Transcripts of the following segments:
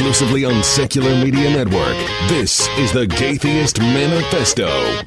exclusively on Secular Media Network. This is the Gaytheist Manifesto.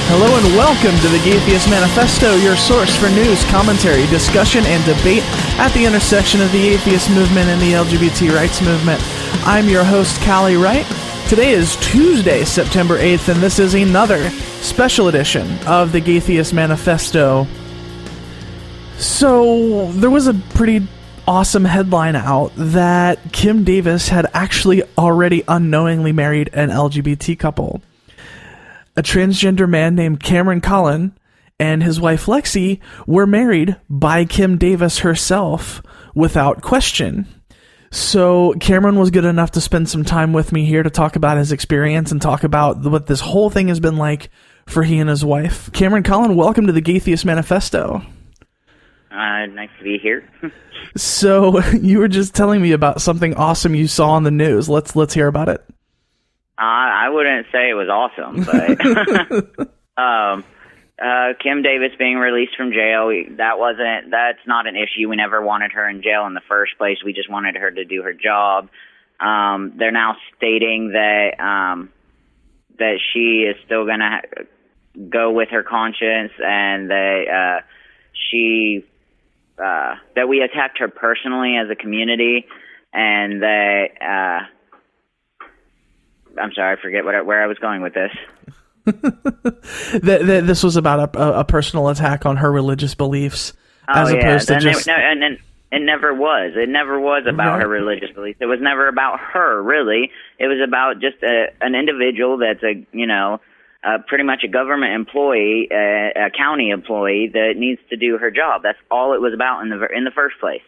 Hello and welcome to the Gaytheist Manifesto, your source for news, commentary, discussion, and debate at the intersection of the atheist movement and the LGBT rights movement. I'm your host, Callie Wright. Today is Tuesday, September 8th, and this is another special edition of the Gaytheist Manifesto. So, there was a pretty awesome headline out that Kim Davis had actually already unknowingly married an LGBT couple. A transgender man named Cameron Cullen and his wife Lexi were married by Kim Davis herself without question. So Cameron was good enough to spend some time with me here to talk about his experience and talk about what this whole thing has been like for he and his wife. Cameron Cullen, welcome to the Gaytheist Manifesto. Nice to be here. So you were just telling me about something awesome you saw on the news. Let's hear about it. I wouldn't say it was awesome, but Kim Davis being released from jail, that's not an issue. We never wanted her in jail in the first place. We just wanted her to do her job. They're now stating that she is still going to go with her conscience, and that that we attacked her personally as a community, and that I'm sorry, I forget where I was going with this. This was about a personal attack on her religious beliefs, as opposed to just... And it never was. It never was about her religious beliefs. It was never about her, really. It was about just an individual that's pretty much a government employee, a county employee that needs to do her job. That's all it was about in the first place.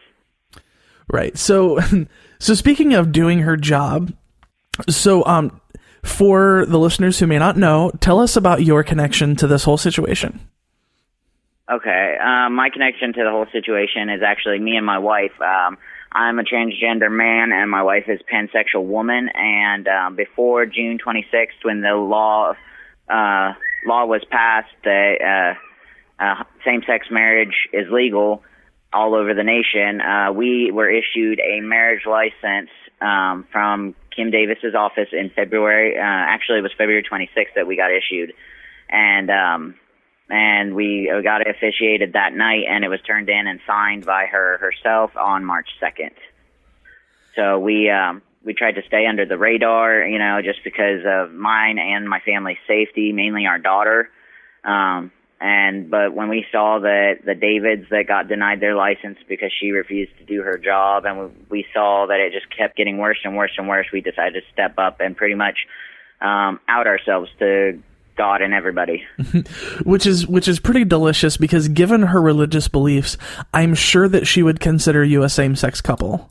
Right. So speaking of doing her job, for the listeners who may not know, tell us about your connection to this whole situation. Okay. My connection to the whole situation is actually me and my wife. I'm a transgender man, and my wife is a pansexual woman. And before June 26th, when the law was passed that same-sex marriage is legal all over the nation, we were issued a marriage license from Kim Davis's office in February. Actually, it was February 26th that we got issued, and we got it officiated that night, and it was turned in and signed by her herself on March 2nd. So we tried to stay under the radar, just because of mine and my family's safety, mainly our daughter. But when we saw that the Davids that got denied their license because she refused to do her job, and we saw that it just kept getting worse and worse and worse, we decided to step up and pretty much out ourselves to God and everybody. Which is pretty delicious, because given her religious beliefs, I'm sure that she would consider you a same-sex couple.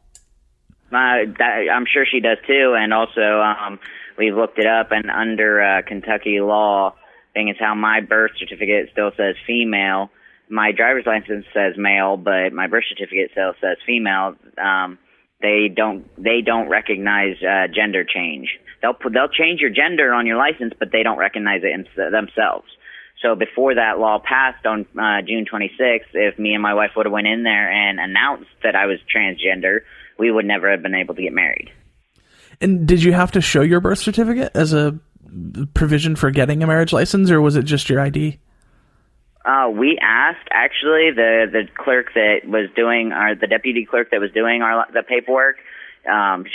I'm sure she does too, and also we've looked it up, and under Kentucky law, thing is how my birth certificate still says female. My driver's license says male, but my birth certificate still says female. They don't recognize gender change. They'll change your gender on your license, but they don't recognize it themselves. So before that law passed on June 26th, if me and my wife would have went in there and announced that I was transgender, we would never have been able to get married. And did you have to show your birth certificate as a provision for getting a marriage license, or was it just your ID? We asked, actually, the clerk that was doing, or the deputy clerk that was doing the paperwork.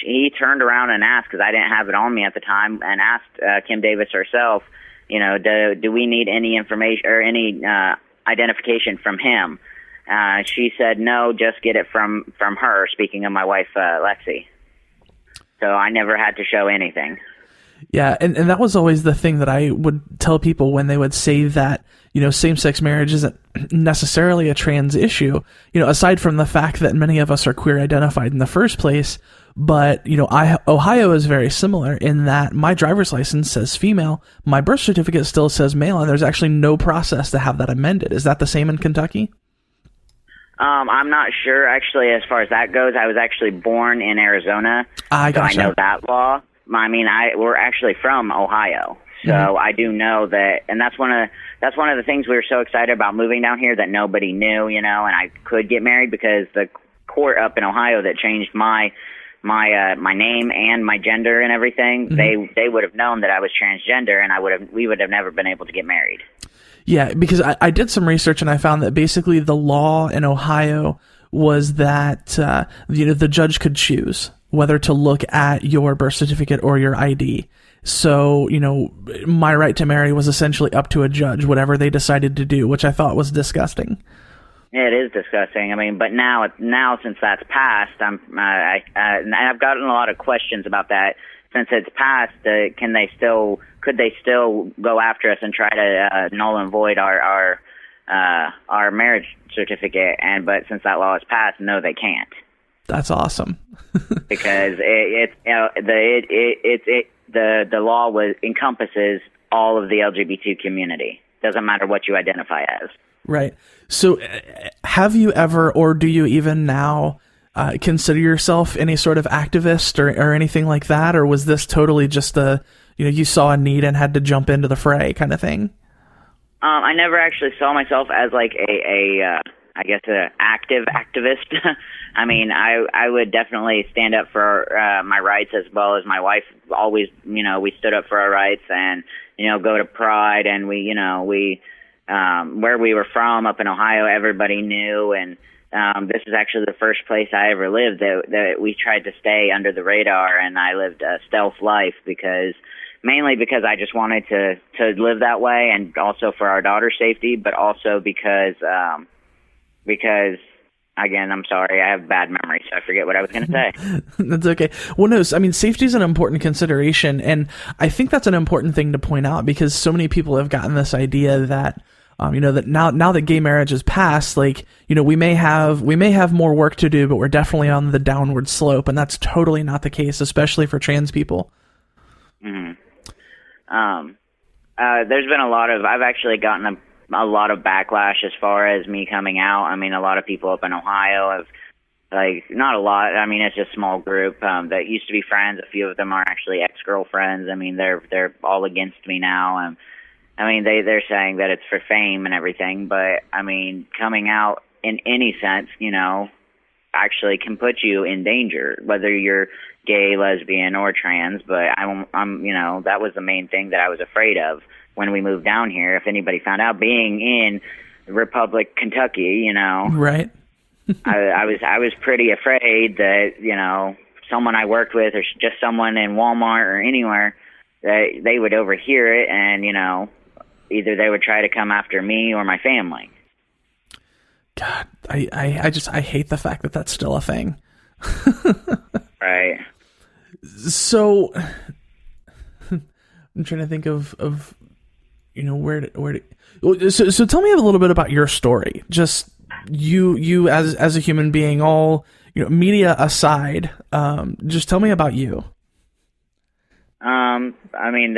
He turned around and asked, because I didn't have it on me at the time, and asked Kim Davis herself, do we need any information or any identification from him? She said no, just get it from her. Speaking of my wife, Lexi. So I never had to show anything. Yeah, and that was always the thing that I would tell people when they would say that same-sex marriage isn't necessarily a trans issue, aside from the fact that many of us are queer identified in the first place. But, Ohio is very similar in that my driver's license says female, my birth certificate still says male, and there's actually no process to have that amended. Is that the same in Kentucky? I'm not sure, actually, as far as that goes. I was actually born in Arizona, Gotcha. so I know that law. I mean, we're actually from Ohio, so I do know that, and that's one of the things we were so excited about moving down here, that nobody knew, and I could get married because the court up in Ohio that changed my name and my gender and everything, they would have known that I was transgender, and we would have never been able to get married. Yeah, because I did some research and I found that basically the law in Ohio was that the judge could choose whether to look at your birth certificate or your ID. So, my right to marry was essentially up to a judge, whatever they decided to do, which I thought was disgusting. Yeah, it is disgusting. I mean, but now since that's passed, I've gotten a lot of questions about that. Since it's passed, could they still go after us and try to null and void our marriage certificate? But since that law is passed, no, they can't. That's awesome. Because the law encompasses all of the LGBT community. Doesn't matter what you identify as. Right. So have you ever, or do you even now, consider yourself any sort of activist or anything like that? Or was this totally just you saw a need and had to jump into the fray kind of thing? I never actually saw myself as like an active activist. I mean, I would definitely stand up for my rights, as well as my wife always, we stood up for our rights, and, go to Pride, and we where we were from up in Ohio, everybody knew, and this is actually the first place I ever lived that we tried to stay under the radar, and I lived a stealth life mainly because I just wanted to live that way, and also for our daughter's safety, but also because again, I'm sorry, I have bad memory, so I forget what I was going to say. That's okay. Well, no, I mean, safety is an important consideration, and I think that's an important thing to point out, because so many people have gotten this idea that, that now that gay marriage is passed, we may have more work to do, but we're definitely on the downward slope, and that's totally not the case, especially for trans people. Mm-hmm. There's been I've actually gotten a lot of backlash as far as me coming out. I mean, a lot of people up in Ohio have, not a lot. I mean, it's just a small group that used to be friends. A few of them are actually ex-girlfriends. I mean, they're all against me now. I mean, they're saying that it's for fame and everything, but I mean, coming out in any sense, actually can put you in danger, whether you're gay, lesbian, or trans. But I'm that was the main thing that I was afraid of when we moved down here. If anybody found out, being in Republic, Kentucky, right. I was pretty afraid that, someone I worked with, or just someone in Walmart or anywhere, that they would overhear it, and, either they would try to come after me or my family. God, I hate the fact that that's still a thing. Right. So I'm trying to think of where to so tell me a little bit about your story. Just you as a human being, all media aside, just tell me about you. I mean,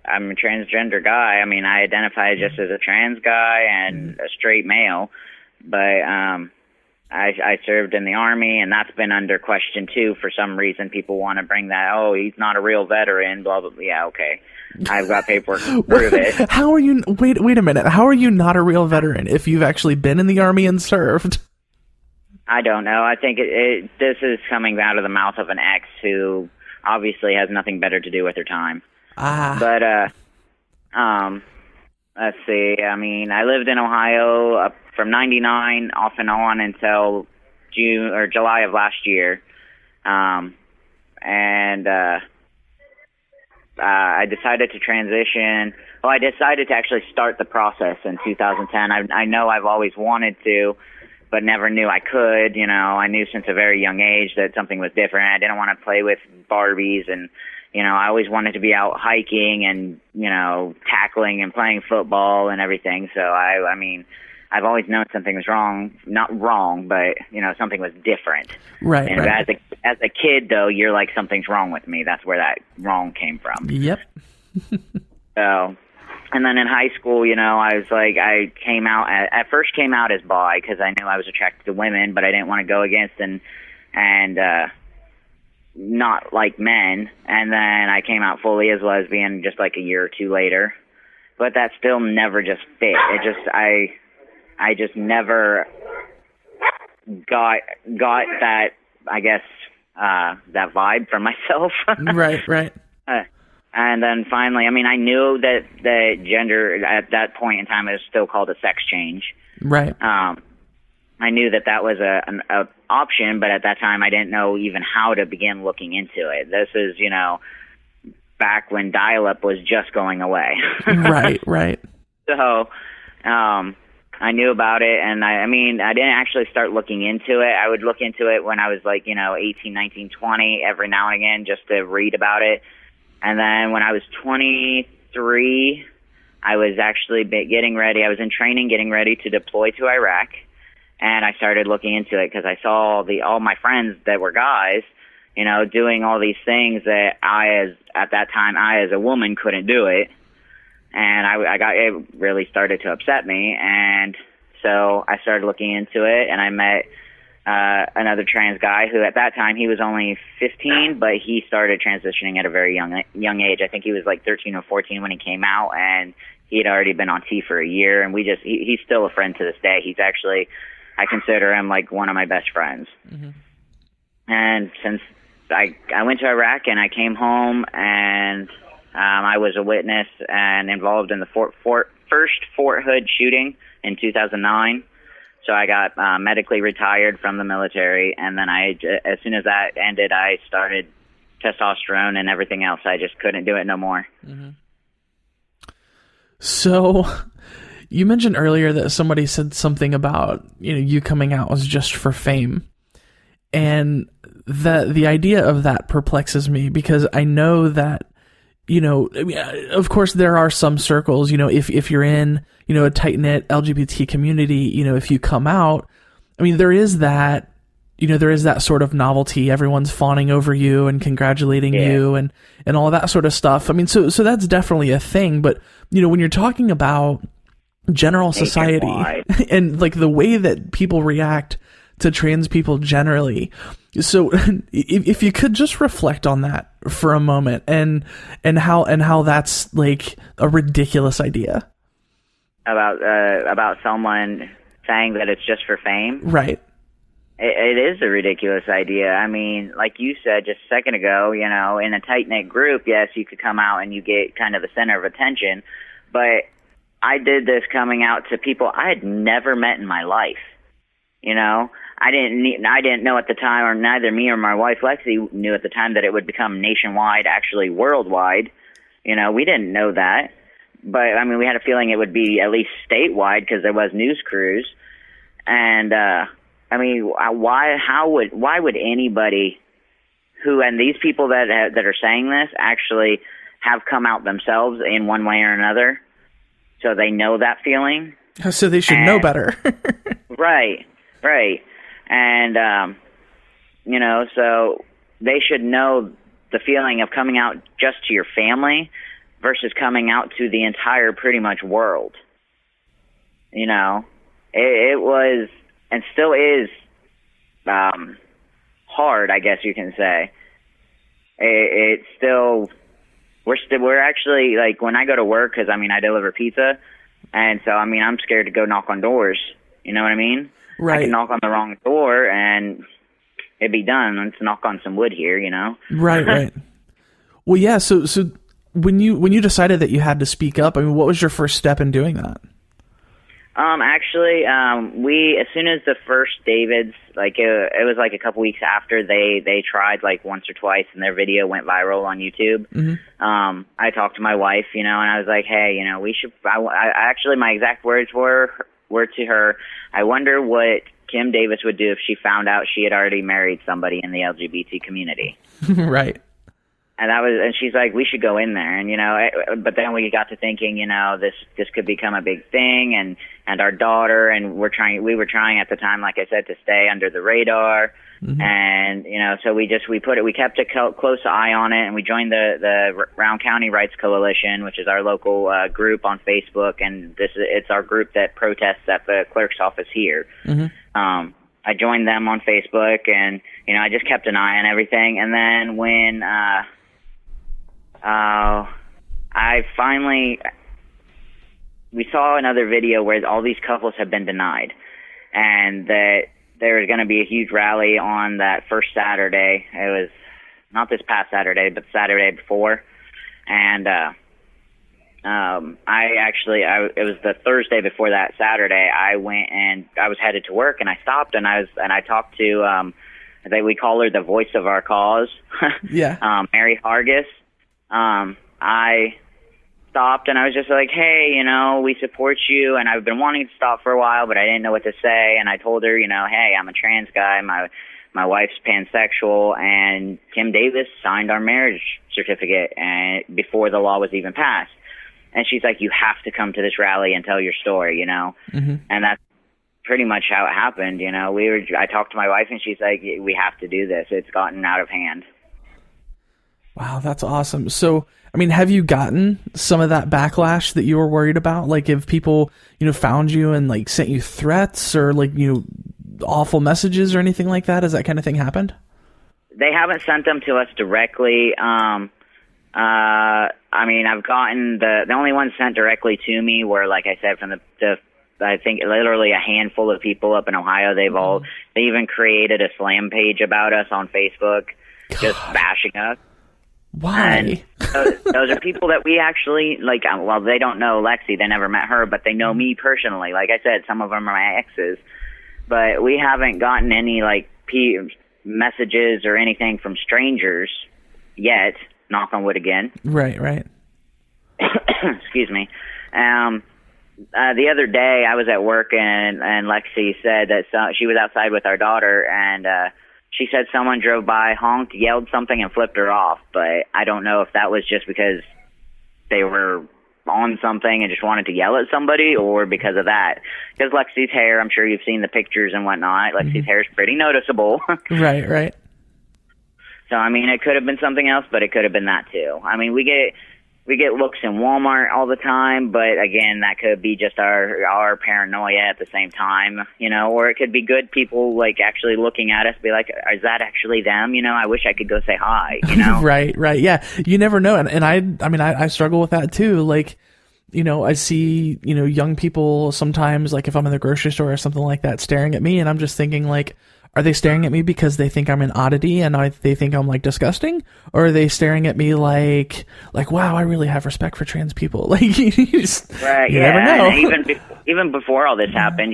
I'm a transgender guy. I mean, I identify just as a trans guy and a straight male, but I served in the Army, and that's been under question too. For some reason, people want to bring that, oh, he's not a real veteran, blah, blah, blah. Yeah, okay. I've got paperwork to prove it. How are you, wait a minute, how are you not a real veteran if you've actually been in the Army and served? I don't know. I think this is coming out of the mouth of an ex who obviously has nothing better to do with her time. But, let's see. I mean, I lived in Ohio from 99 off and on until June or July of last year. I decided to transition. Well, I decided to actually start the process in 2010. I know I've always wanted to, but never knew I could. I knew since a very young age that something was different. I didn't want to play with Barbies and, I always wanted to be out hiking and, tackling and playing football and everything. So I mean, I've always known something was wrong, not wrong, but, something was different. Right. And right. as a kid, though, you're like, something's wrong with me. That's where that wrong came from. Yep. So, and then in high school, I was like, I came out, at first came out as bi because I knew I was attracted to women, but I didn't want to go against and not like men. And then I came out fully as lesbian just like a year or two later. But that still never just fit. I just never got that, I guess, that vibe from myself. Right. And then finally, I mean, I knew that the gender at that point in time, it was still called a sex change. Right. I knew that was an option, but at that time I didn't know even how to begin looking into it. This is, back when dial-up was just going away. Right. So, I knew about it, and I mean, I didn't actually start looking into it. I would look into it when I was like, 18, 19, 20, every now and again, just to read about it. And then when I was 23, I was actually getting ready. I was in training, getting ready to deploy to Iraq. And I started looking into it because I saw all my friends that were guys, doing all these things that at that time, I as a woman couldn't do it. And it really started to upset me. And so I started looking into it, and I met another trans guy who at that time, he was only 15, but he started transitioning at a very young age. I think he was like 13 or 14 when he came out, and he had already been on T for a year. And he's still a friend to this day. He's actually, I consider him like one of my best friends. Mm-hmm. And since I went to Iraq and I came home, and I was a witness and involved in the first Fort Hood shooting in 2009. So I got medically retired from the military, and then as soon as that ended, I started testosterone and everything else. I just couldn't do it no more. Mm-hmm. So you mentioned earlier that somebody said something about, you coming out was just for fame. And the idea of that perplexes me, because I know that, of course there are some circles, if you're in, a tight-knit LGBT community, if you come out, I mean, there is that sort of novelty. Everyone's fawning over you and congratulating you and all that sort of stuff. I mean, so that's definitely a thing. But, when you're talking about general society and like the way that people react to trans people generally. So if you could just reflect on that for a moment and how that's like a ridiculous idea. About someone saying that it's just for fame. Right. It is a ridiculous idea. I mean, like you said just a second ago, in a tight-knit group, yes, you could come out and you get kind of the center of attention, but I did this coming out to people I had never met in my life. I didn't know at the time, or neither me or my wife Lexi knew at the time, that it would become nationwide, actually worldwide. We didn't know that. But, I mean, we had a feeling it would be at least statewide because there was news crews. And, I mean, why would anybody and these people that are saying this actually have come out themselves in one way or another, so they know that feeling? So they should know better. Right. And, so they should know the feeling of coming out just to your family versus coming out to the entire pretty much world. It was and still is hard, I guess you can say. It's still, we're actually, like, when I go to work, because, I mean, I deliver pizza, and so, I mean, I'm scared to go knock on doors. You know what I mean? Right. I can knock on the wrong door, and it'd be done. Let's knock on some wood here, Right. Well, yeah, so when you decided that you had to speak up, I mean, what was your first step in doing that? Actually, we, as soon as the first Davids, like, it was like a couple weeks after they tried like once or twice and their video went viral on YouTube. Mm-hmm. I talked to my wife, and I was like, hey, we should, actually my exact words were to her, I wonder what Kim Davis would do if she found out she had already married somebody in the LGBT community. Right. and she's like, we should go in there. And, but then we got to thinking, this could become a big thing, and our daughter, and we were trying at the time, like I said, to stay under the radar. Mm-hmm. And, so we kept a close eye on it, and we joined the Round County Rights Coalition, which is our local group on Facebook. And it's our group that protests at the clerk's office here. Mm-hmm. I joined them on Facebook, and, I just kept an eye on everything. And then when, we saw another video where all these couples have been denied, and that there was going to be a huge rally on that first Saturday. It was not this past Saturday, but the Saturday before. And it was the Thursday before that Saturday. I went and I was headed to work, and I stopped and I talked to we call her the voice of our cause. Yeah. Mary Hargis. I stopped and I was just like, hey, we support you, and I've been wanting to stop for a while, but I didn't know what to say. And I told her, hey, I'm a trans guy. My wife's pansexual, and Kim Davis signed our marriage certificate and before the law was even passed. And she's like, you have to come to this rally and tell your story, Mm-hmm. And that's pretty much how it happened. I talked to my wife, and she's like, we have to do this. It's gotten out of hand. Wow, that's awesome. So, have you gotten some of that backlash that you were worried about? Like, if people, found you and like sent you threats or like, awful messages or anything like that? Has that kind of thing happened? They haven't sent them to us directly. I've gotten the only ones sent directly to me were, like I said, from I think literally a handful of people up in Ohio. They even created a slam page about us on Facebook, just bashing us. Why? Those are people that we actually, like, well, they don't know Lexi. They never met her, but they know me personally. Like I said, some of them are my exes. But we haven't gotten any, like, messages or anything from strangers yet. Knock on wood again. Right. Excuse me. The other day I was at work, and Lexi said that she was outside with our daughter, and she said someone drove by, honked, yelled something, and flipped her off. But I don't know if that was just because they were on something and just wanted to yell at somebody, or because of that. Because Lexi's hair, I'm sure you've seen the pictures and whatnot. Lexi's hair is pretty noticeable. Right. So, it could have been something else, but it could have been that too. We get looks in Walmart all the time, but again, that could be just our paranoia at the same time, or it could be good people like actually looking at us, be like, is that actually them? I wish I could go say hi, Right. Yeah. You never know. And I struggle with that too. Like, I see, young people sometimes, like if I'm in the grocery store or something like that, staring at me, and I'm just thinking like, are they staring at me because they think I'm an oddity and they think I'm like disgusting? Or are they staring at me like, wow, I really have respect for trans people? Like, you never know. And even before all this happened,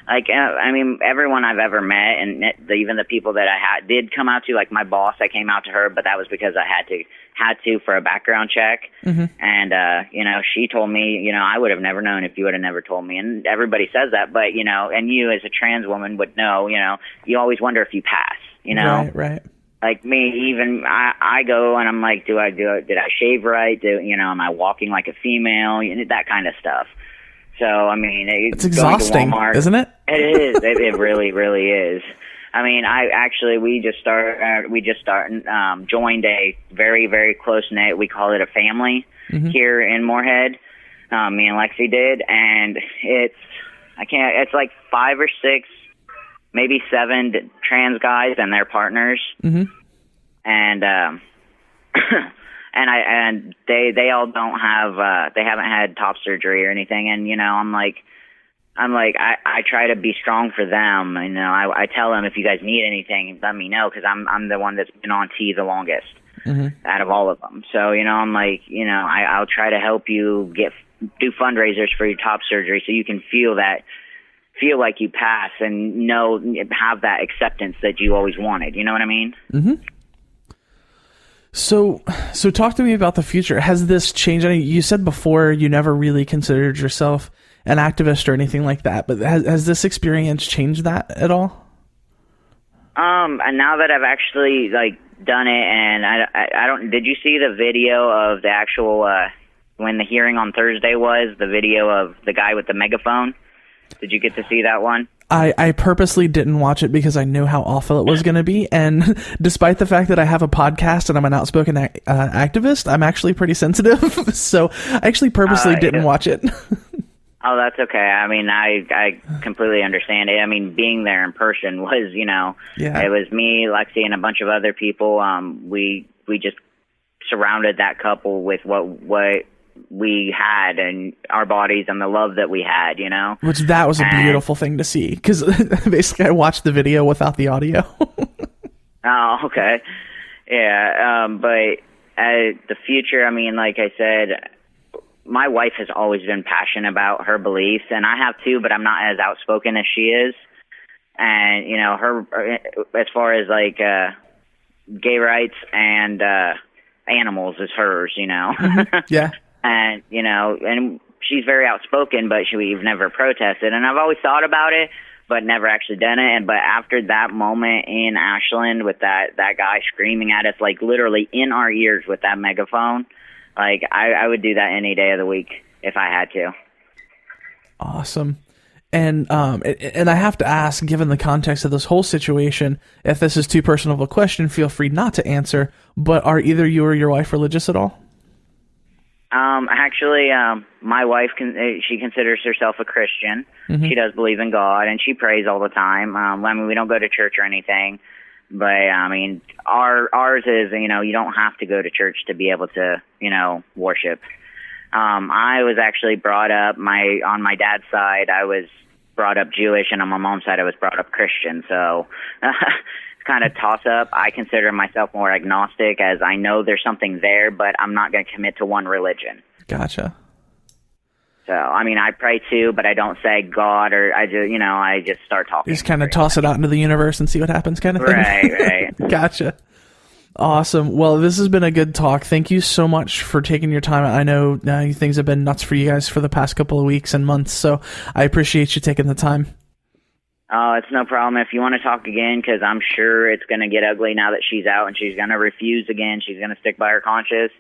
everyone I've ever met, and even the people that I did come out to, like my boss, I came out to her, but that was because I had to for a background check. Mm-hmm. And, she told me, I would have never known if you would have never told me. And everybody says that, but, and you as a trans woman would know, you always wonder if you pass, Right. Like me, even I go and I'm like, did I shave right? Am I walking like a female? That kind of stuff. So, it's exhausting, isn't it? It is. It really, really is. We just joined a very, very close knit. We call it a family here in Moorhead. Me and Lexi did, and it's like 5 or 6, maybe 7 trans guys and their partners, and and they all don't have they haven't had top surgery or anything, and I try to be strong for them. I tell them, if you guys need anything, let me know, because I'm the one that's been on T the longest out of all of them. So I'll try to help you do fundraisers for your top surgery, so you can feel like you pass and have that acceptance that you always wanted. You know what I mean? Mm-hmm. So talk to me about the future. Has this changed? You said before you never really considered yourself an activist or anything like that, but has this experience changed that at all? And now that I've actually done it, and I don't. Did you see the video of the actual when the hearing on Thursday was? The video of the guy with the megaphone. Did you get to see that one? I purposely didn't watch it because I knew how awful it was going to be, and despite the fact that I have a podcast and I'm an outspoken activist, I'm actually pretty sensitive, so I actually purposely didn't watch it. Oh, that's okay. I mean, I completely understand it. I mean, being there in person was, It was me, Lexi, and a bunch of other people. We just surrounded that couple with what we had and our bodies and the love that we had, Which that was a beautiful thing to see, because basically I watched the video without the audio. Oh, okay. Yeah, but the future, I mean, like I said, my wife has always been passionate about her beliefs, and I have too, but I'm not as outspoken as she is. And, her, as far as like gay rights and animals is hers, Mm-hmm. Yeah. And, and she's very outspoken, but we've never protested. And I've always thought about it, but never actually done it. But after that moment in Ashland with that guy screaming at us, like literally in our ears with that megaphone, like I would do that any day of the week if I had to. Awesome. And I have to ask, given the context of this whole situation, if this is too personal of a question, feel free not to answer, but are either you or your wife religious at all? Actually, my wife, she considers herself a Christian. Mm-hmm. She does believe in God, and she prays all the time. I mean, we don't go to church or anything, but, I mean, ours is, you don't have to go to church to be able to, worship. I was actually brought up, on my dad's side, I was brought up Jewish, and on my mom's side, I was brought up Christian, so kind of toss up. I consider myself more agnostic, as I know there's something there, but I'm not going to commit to one religion. Gotcha. So, I mean, I pray too, but I don't say God, or I just start talking. You just kind of toss it out into the universe and see what happens, kind of thing. Right. Gotcha. Awesome. Well, this has been a good talk. Thank you so much for taking your time. I know things have been nuts for you guys for the past couple of weeks and months, so I appreciate you taking the time. Oh, it's no problem. If you want to talk again, because I'm sure it's going to get ugly now that she's out and she's going to refuse again. She's going to stick by her conscience.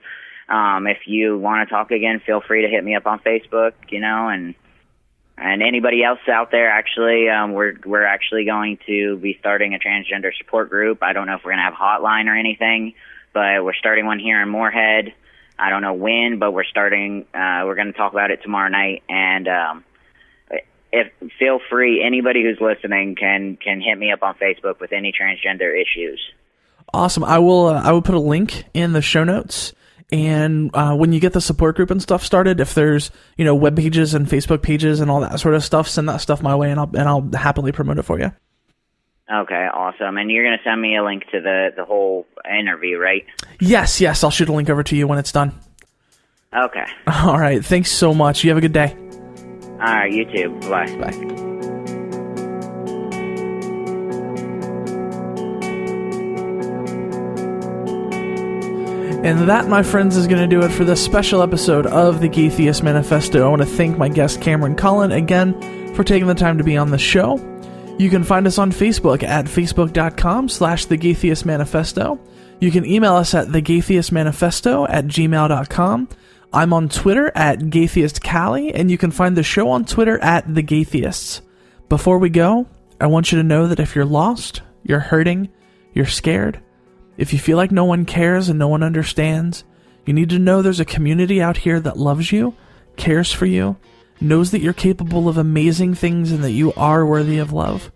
If you want to talk again, feel free to hit me up on Facebook, and anybody else out there. Actually, we're actually going to be starting a transgender support group. I don't know if we're going to have a hotline or anything, but we're starting one here in Moorhead. I don't know when, but we're starting. We're going to talk about it tomorrow night, and feel free, anybody who's listening can hit me up on Facebook with any transgender issues. Awesome. I will put a link in the show notes, and when you get the support group and stuff started, if there's web pages and Facebook pages and all that sort of stuff, send that stuff my way, and I'll happily promote it for you. Okay, awesome. And you're going to send me a link to the whole interview, right? Yes. I'll shoot a link over to you when it's done. Okay. All right. Thanks so much. You have a good day. All right, you too. Bye. Bye. And that, my friends, is going to do it for this special episode of the Gaytheist Manifesto. I want to thank my guest, Cameron Cullen, again for taking the time to be on the show. You can find us on Facebook at facebook.com/The Gaytheist Manifesto. You can email us at thegaytheistmanifesto@gmail.com. I'm on Twitter at GaytheistCali, and you can find the show on Twitter at The Gaytheists. Before we go, I want you to know that if you're lost, you're hurting, you're scared, if you feel like no one cares and no one understands, you need to know there's a community out here that loves you, cares for you, knows that you're capable of amazing things and that you are worthy of love.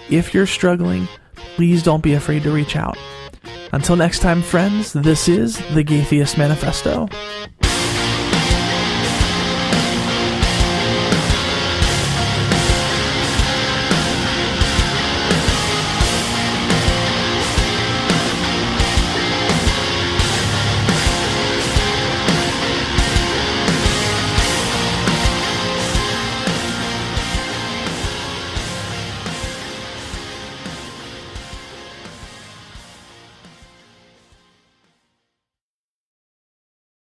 If you're struggling, please don't be afraid to reach out. Until next time, friends, this is The Gaytheist Manifesto.